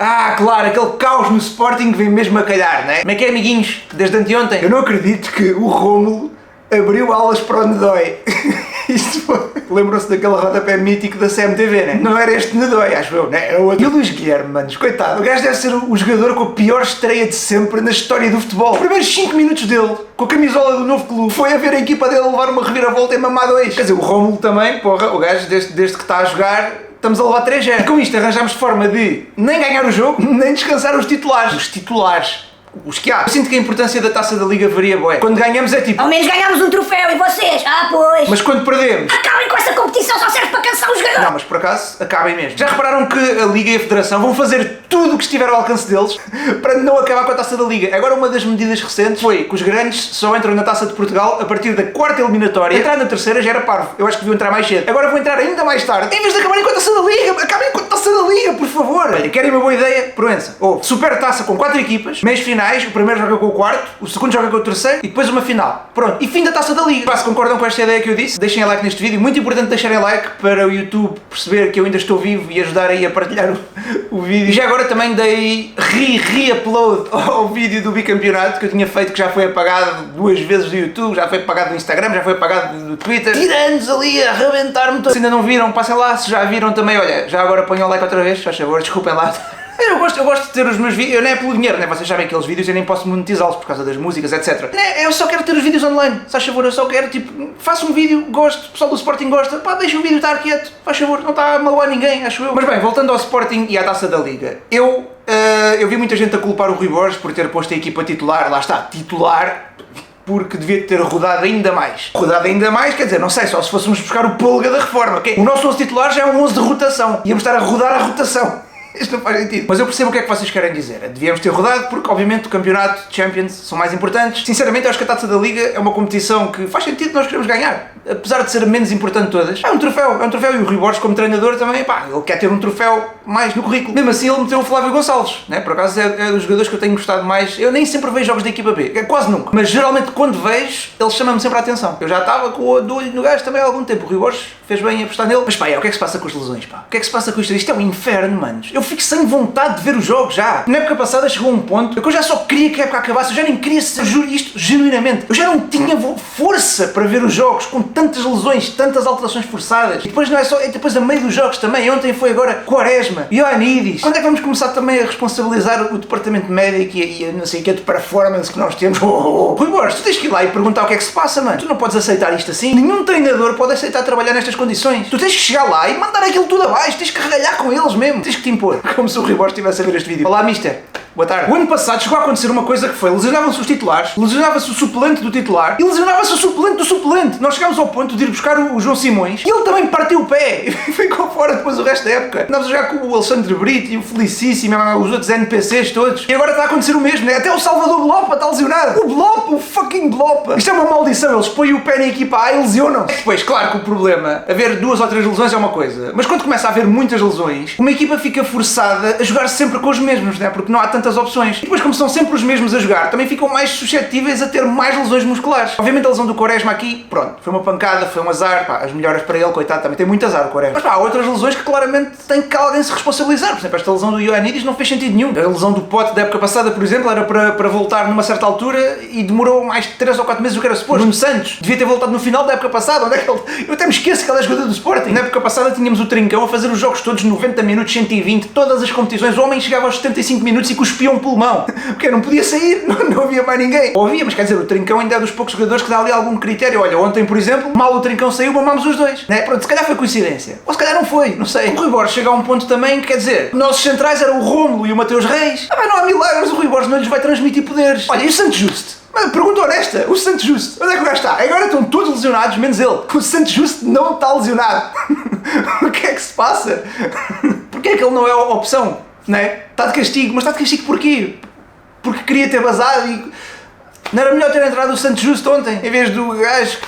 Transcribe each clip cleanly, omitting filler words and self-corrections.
Ah, claro, aquele caos no Sporting vem mesmo a calhar, não é? Como é que é, amiguinhos? Desde anteontem? Eu não acredito que o Rômulo abriu aulas para o Nedói. Isto foi... Lembram-se daquele rodapé mítico da CMTV, né? Não era este Nedói, acho eu, né? Era outro. E o Luís Guilherme, manos, coitado. O gajo deve ser o jogador com a pior estreia de sempre na história do futebol. Os primeiros 5 minutos dele, com a camisola do novo clube, foi a ver a equipa dele levar uma reviravolta e mamar 2. Quer dizer, o Rômulo também, porra, o gajo desde que está a jogar... Estamos a levar 3-0. E com isto arranjámos forma de nem ganhar o jogo, nem descansar os titulares. Os titulares. Os que há. Eu sinto que a importância da Taça da Liga varia bué. Quando ganhamos é tipo... Ao menos ganhamos um troféu e vocês? Ah, pois. Mas quando perdemos... Acabem com essa competição, só serve para cansar os jogadores. Não, mas por acaso, acabem mesmo. Já repararam que a Liga e a Federação vão fazer tudo o que estiver ao alcance deles para não acabar com a Taça da Liga? Agora, uma das medidas recentes foi que os grandes só entram na Taça de Portugal a partir da 4ª eliminatória. Entrar na 3ª já era parvo. Eu acho que deviam entrar mais cedo. Agora vou entrar ainda mais tarde. Em vez de acabarem com a Taça da Liga, acabem com a Taça da Liga, por favor. Olha, querem uma boa ideia? Proença. Ou super taça com 4 equipas, meios finais, o primeiro joga com o quarto, o segundo joga com o terceiro e depois uma final. Pronto. E fim da Taça da Liga. Se concordam com esta ideia que eu disse, deixem like neste vídeo. Muito importante deixarem like para o YouTube perceber que eu ainda estou vivo e ajudar aí a partilhar o vídeo. E já agora também dei re-upload ao vídeo do bicampeonato que eu tinha feito, que já foi apagado 2 vezes do YouTube, já foi apagado do Instagram, já foi apagado do Twitter. Tiranos ali a arrebentar-me todo. Se ainda não viram, passem lá. Se já viram também, olha, já agora ponham o like outra vez, faz favor, desculpem lá. Eu gosto de ter os meus vídeos, eu não é pelo dinheiro, né? Vocês sabem que aqueles vídeos eu nem posso monetizá-los por causa das músicas, etc. Eu só quero ter os vídeos online, faz favor, eu só quero, tipo, faço um vídeo, gosto, o pessoal do Sporting gosta, pá, deixa o vídeo estar quieto, faz favor, não está a magoar ninguém, acho eu. Mas bem, voltando ao Sporting e à Taça da Liga, eu vi muita gente a culpar o Rui Borges por ter posto a equipa titular, lá está, titular, porque devia ter rodado ainda mais. Rodado ainda mais, quer dizer, não sei, só se fôssemos buscar o Pôlga da reforma, ok? O nosso 11 titular já é um 11 de rotação, íamos estar a rodar a rotação. Isto não faz sentido. Mas eu percebo o que é que vocês querem dizer. Devíamos ter rodado porque, obviamente, o campeonato, Champions, são mais importantes. Sinceramente, eu acho que a Taça da Liga é uma competição que faz sentido nós queremos ganhar. Apesar de ser a menos importante de todas. É um troféu. E o Rui Borges, como treinador, também, pá, ele quer ter um troféu mais no currículo. Mesmo assim, ele meteu o Flávio Gonçalves, né? Por acaso é dos jogadores que eu tenho gostado mais. Eu nem sempre vejo jogos da equipa B, quase nunca. Mas geralmente, quando vejo, ele chama-me sempre a atenção. Eu já estava com o olho no gajo também há algum tempo. O Rui Borges fez bem em apostar nele. Mas pá, o que é que se passa com as lesões, pá? O que é que se passa com isto? Isto é um inferno, manos. Eu fico sem vontade de ver os jogos já. Na época passada chegou um ponto que eu já só queria que a época acabasse, eu já nem queria ser, juro isto genuinamente, eu já não tinha força para ver os jogos com tantas lesões, tantas alterações forçadas. E depois não é só, depois a meio dos jogos também, ontem foi agora Quaresma, Ioannidis. Quando é que vamos começar também a responsabilizar o departamento médico e a não sei o que é de performance que nós temos? Rui Borges, tu tens que ir lá e perguntar o que é que se passa, mano. Tu não podes aceitar isto assim. Nenhum treinador pode aceitar trabalhar nestas condições. Tu tens que chegar lá e mandar aquilo tudo abaixo, tens que ralhar com eles mesmo, tens que te impor. Como se o Rui Borges estivesse a ver este vídeo. Olá, mister. Boa tarde. O ano passado chegou a acontecer uma coisa que foi, lesionavam-se os titulares, lesionava-se o suplente do titular e lesionava-se o suplente do suplente. Nós chegámos ao ponto de ir buscar o João Simões e ele também partiu o pé e ficou fora depois o resto da época. Andávamos a jogar com o Alexandre Brito e o Felicíssimo, os outros NPCs todos. E agora está a acontecer o mesmo, né? Até o Salvador Blopa está lesionado. O Blopa, o fucking Blopa. Isto é uma maldição, eles põem o pé na equipa A e lesionam. Depois, claro que o problema, haver 2 ou 3 lesões é uma coisa, mas quando começa a haver muitas lesões, uma equipa fica forçada a jogar sempre com os mesmos, né? Porque não há tantas opções. E depois, como são sempre os mesmos a jogar, também ficam mais suscetíveis a ter mais lesões musculares. Obviamente a lesão do Quaresma aqui, pronto, foi uma pancada, foi um azar, pá, as melhoras para ele, coitado, também tem muito azar o Quaresma. Mas pá, há outras lesões que claramente tem que alguém se responsabilizar. Por exemplo, esta lesão do Ioannidis não fez sentido nenhum. A lesão do Pote da época passada, por exemplo, era para voltar numa certa altura e demorou mais de 3 ou 4 meses do que era suposto. Nuno Santos devia ter voltado no final da época passada. Onde é que ele... Eu até me esqueço que ele é jogador do Sporting. Na época passada tínhamos o Trincão a fazer os jogos todos 90 minutos, 120, todas as competições. O homem chegava aos 75 minutos e cuspia um pulmão. Porque não podia sair, não havia mais ninguém. Ou havia, mas quer dizer, o Trincão ainda é dos poucos jogadores que dá ali algum critério. Olha, ontem, por exemplo, mal o Trincão saiu, mamámos os dois. Né? Pronto, se calhar foi coincidência. Ou se calhar não foi, não sei. O Rui Borges chega a um ponto também que, quer dizer, nossos centrais eram o Rômulo e o Mateus Reis. Mas não há milagres, o Rui Borges não lhes vai transmitir poderes. Olha, e o Santos Justo? Mas pergunta honesta, o Santos Justo, onde é que o gajo está? Agora estão todos lesionados, menos ele. O Santos Justo não está lesionado. O que é que se passa? Porquê é que ele não é a opção? Né? Está de castigo, mas está de castigo porquê? Porque queria ter vazado e... Não era melhor ter entrado o Santos Justo ontem, em vez do gajo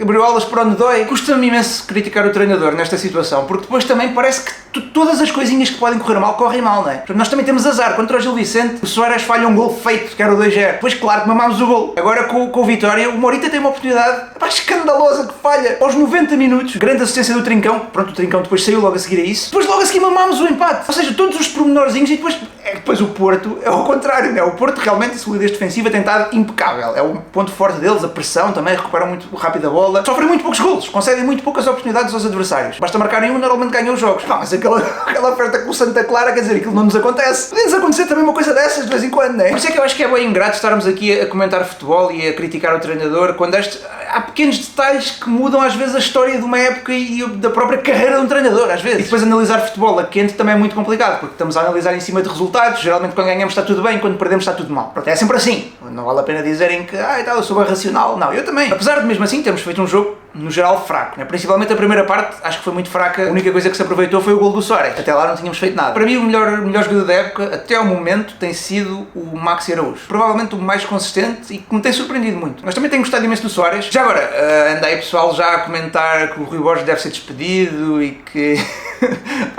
abriu aulas para onde dói. Custa-me imenso criticar o treinador nesta situação, porque depois também parece que todas as coisinhas que podem correr mal, correm mal, não é? Portanto, nós também temos azar. Contra o Gil Vicente, o Soares falha um gol feito, que era o 2-0. Depois, claro, que mamámos o gol. Agora com o Vitória, o Morita tem uma oportunidade escandalosa que falha aos 90 minutos. Grande assistência do Trincão. Pronto, o Trincão depois saiu logo a seguir a isso. Depois logo a seguir mamámos o empate. Ou seja, todos os pormenorzinhos e depois o Porto é ao contrário, não é? O Porto realmente, a solidez defensiva tem estado impecável. É o ponto forte deles, a pressão também, recuperam muito rápido a bola. Sofrem muito poucos golos, concedem muito poucas oportunidades aos adversários. Basta marcarem um, normalmente ganham os jogos. Mas aquela oferta com o Santa Clara, quer dizer, aquilo não nos acontece. Podia-nos acontecer também uma coisa dessas de vez em quando, não é? Por isso é que eu acho que é bem ingrato estarmos aqui a comentar futebol e a criticar o treinador, quando há pequenos detalhes que mudam às vezes a história de uma época e da própria carreira de um treinador, às vezes. E depois analisar futebol a quente também é muito complicado, porque estamos a analisar em cima de resultados. Geralmente quando ganhamos está tudo bem, quando perdemos está tudo mal. Pronto, é sempre assim. Não vale a pena dizerem que eu sou bem racional. Não, eu também. Apesar de mesmo assim termos feito um jogo no geral fraco, né? Principalmente a primeira parte, acho que foi muito fraca. A única coisa que se aproveitou foi o gol do Soares. Até lá não tínhamos feito nada. Para mim o melhor jogador da época, até ao momento, tem sido o Maxi Araújo. Provavelmente o mais consistente e que me tem surpreendido muito. Mas também tenho gostado imenso do Soares. Já agora, anda aí pessoal já a comentar que o Rui Borges deve ser despedido e que...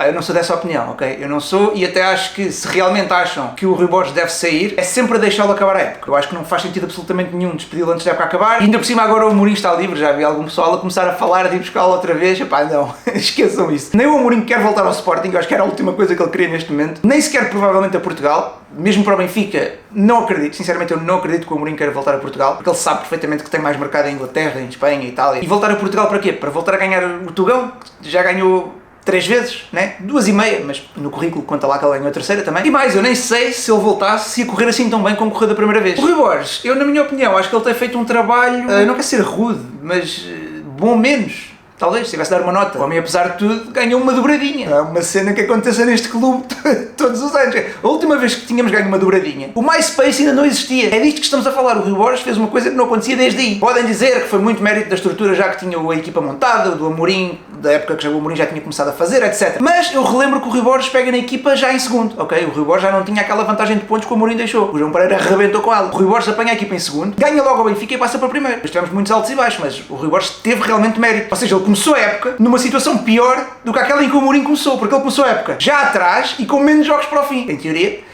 eu não sou dessa opinião, ok? Eu não sou, e até acho que se realmente acham que o Rui Borges deve sair, é sempre deixá-lo acabar a época. Eu acho que não faz sentido absolutamente nenhum despedi-lo antes da época acabar. E ainda por cima agora o Amorim está livre, já vi algum pessoal a começar a falar de ir buscá-lo outra vez. Não, esqueçam isso. Nem o Amorim quer voltar ao Sporting, eu acho que era a última coisa que ele queria neste momento. Nem sequer provavelmente a Portugal. Mesmo para o Benfica, não acredito, sinceramente eu não acredito que o Amorim queira voltar a Portugal, porque ele sabe perfeitamente que tem mais mercado em Inglaterra, em Espanha, em Itália. E voltar a Portugal para quê? Para voltar a ganhar o Tugão, que já ganhou 3 vezes, né? 2,5, mas no currículo conta lá que ele ganhou a terceira também. E mais, eu nem sei se ele voltasse se ia correr assim tão bem como correu da primeira vez. O Rui Borges, eu na minha opinião, acho que ele tem feito um trabalho, não quer ser rude, mas bom menos. Talvez, se tivesse de dar uma nota. O homem, apesar de tudo, ganhou uma dobradinha. É uma cena que aconteça neste clube todos os anos. A última vez que tínhamos ganho uma dobradinha, o MySpace ainda não existia. É disto que estamos a falar. O Rui Borges fez uma coisa que não acontecia desde aí. Podem dizer que foi muito mérito da estrutura, já que tinha a equipa montada, do Amorim, da época que o Amorim já tinha começado a fazer, etc. Mas eu relembro que o Rui Borges pega na equipa já em segundo, ok? O Rui Borges já não tinha aquela vantagem de pontos que o Amorim deixou. O João Pereira arrebentou com ela. O Rui Borges apanha a equipa em segundo, ganha logo ao Benfica e passa para primeiro. Depois tivemos muitos altos e baixos, mas o Rui Borges teve realmente mérito. Ou seja, ele começou a época numa situação pior do que aquela em que o Amorim começou, porque ele começou a época já atrás e com menos jogos para o fim, em teoria.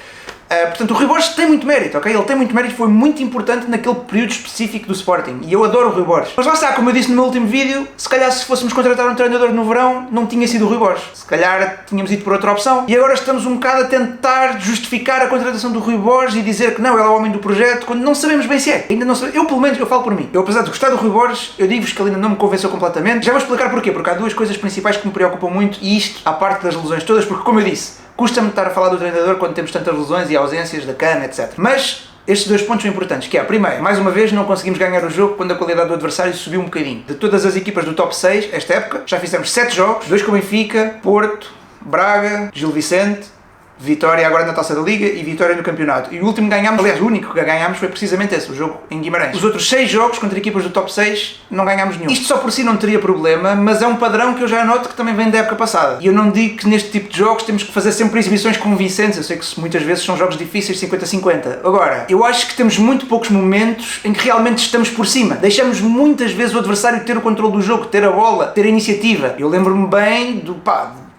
Portanto, o Rui Borges tem muito mérito, ok? Ele tem muito mérito, foi muito importante naquele período específico do Sporting. E eu adoro o Rui Borges. Mas lá está, como eu disse no meu último vídeo, se calhar se fôssemos contratar um treinador no verão, não tinha sido o Rui Borges. Se calhar tínhamos ido por outra opção. E agora estamos um bocado a tentar justificar a contratação do Rui Borges e dizer que não, ele é o homem do projeto, quando não sabemos bem se é. Ainda não sabemos. Eu, pelo menos, eu falo por mim. Eu, apesar de gostar do Rui Borges, eu digo-vos que ele ainda não me convenceu completamente. Já vou explicar porquê. Porque há duas coisas principais que me preocupam muito, e isto, à parte das lesões todas, porque, como eu disse, custa-me estar a falar do treinador quando temos tantas lesões e ausências da cana, etc. Mas estes dois pontos são importantes, que é, primeiro, mais uma vez não conseguimos ganhar o jogo quando a qualidade do adversário subiu um bocadinho. De todas as equipas do top 6, esta época, já fizemos 7 jogos, 2 com o Benfica, Porto, Braga, Gil Vicente, Vitória agora na Taça da Liga e Vitória no campeonato. E o último que ganhámos, aliás, o único que ganhámos foi precisamente esse, o jogo em Guimarães. Os outros 6 jogos contra equipas do top 6 não ganhámos nenhum. Isto só por si não teria problema, mas é um padrão que eu já noto que também vem da época passada. E eu não digo que neste tipo de jogos temos que fazer sempre exibições convincentes, eu sei que muitas vezes são jogos difíceis, 50-50. Agora, eu acho que temos muito poucos momentos em que realmente estamos por cima. Deixamos muitas vezes o adversário ter o controle do jogo, ter a bola, ter a iniciativa. Eu lembro-me bem do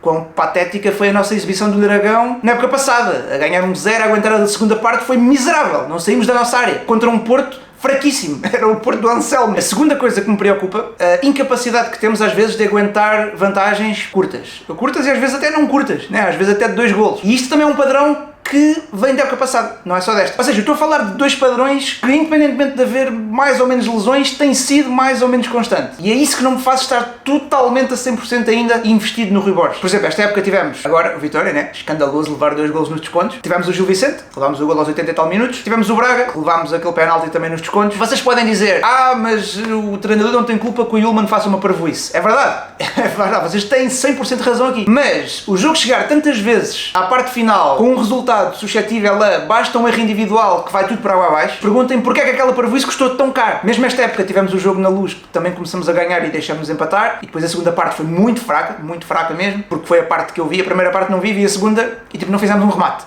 quão patética foi a nossa exibição do Dragão na época passada. A ganhar 1-0, a aguentar a segunda parte foi miserável. Não saímos da nossa área. Contra um Porto fraquíssimo. Era o Porto do Anselmo. A segunda coisa que me preocupa, a incapacidade que temos às vezes de aguentar vantagens curtas. Curtas e às vezes até não curtas, né? Às vezes até de 2 golos. E isto também é um padrão que vem da época passada, não é só desta. Ou seja, eu estou a falar de 2 padrões que, independentemente de haver mais ou menos lesões, têm sido mais ou menos constante. E é isso que não me faz estar totalmente a 100% ainda investido no Rui Borges. Por exemplo, esta época tivemos, agora o Vitória, né? Escandaloso levar 2 golos nos descontos. Tivemos o Gil Vicente, levámos o gol aos 80 e tal minutos. Tivemos o Braga, que levámos aquele penalti também nos descontos. Vocês podem dizer, mas o treinador não tem culpa que o Yulman faça uma parvoíce. É verdade, é verdade, vocês têm 100% de razão aqui. Mas o jogo chegar tantas vezes à parte final com um resultado suscetível a basta um erro individual que vai tudo para água abaixo, perguntem porque é que aquela parvoíce custou tão caro. Mesmo esta época tivemos o jogo na Luz, que também começamos a ganhar e deixamos empatar, e depois a segunda parte foi muito fraca mesmo, porque foi a parte que eu vi, a primeira parte não vi a segunda e não fizemos um remate.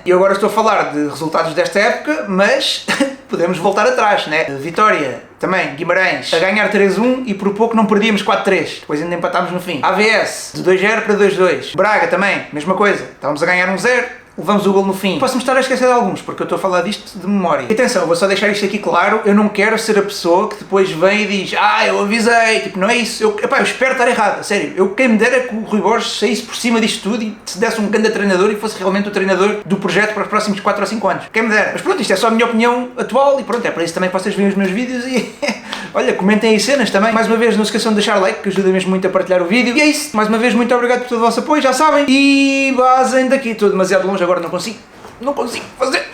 E eu agora estou a falar de resultados desta época, mas podemos voltar atrás, né? Vitória Também, Guimarães a ganhar 3-1 e por pouco não perdíamos 4-3. Depois ainda empatámos no fim. AVS, de 2-0 para 2-2. Braga também, mesma coisa. Estávamos a ganhar 1-0. Levamos o gol no fim. Posso-me estar a esquecer de alguns, porque eu estou a falar disto de memória. E atenção, vou só deixar isto aqui claro, eu não quero ser a pessoa que depois vem e diz eu avisei, tipo, não é isso. Eu espero estar errado, a sério. Quem me dera que o Rui Borges saísse por cima disto tudo e se desse um grande treinador e fosse realmente o treinador do projeto para os próximos 4 ou 5 anos. Quem me dera. Mas pronto, isto é só a minha opinião atual e pronto, é para isso também que vocês veem os meus vídeos e... olha, comentem aí cenas também. Mais uma vez, não se esqueçam de deixar like, que ajuda mesmo muito a partilhar o vídeo. E é isso. Mais uma vez, muito obrigado por todo o vosso apoio, já sabem. E basem daqui. Estou demasiado longe, agora não consigo fazer.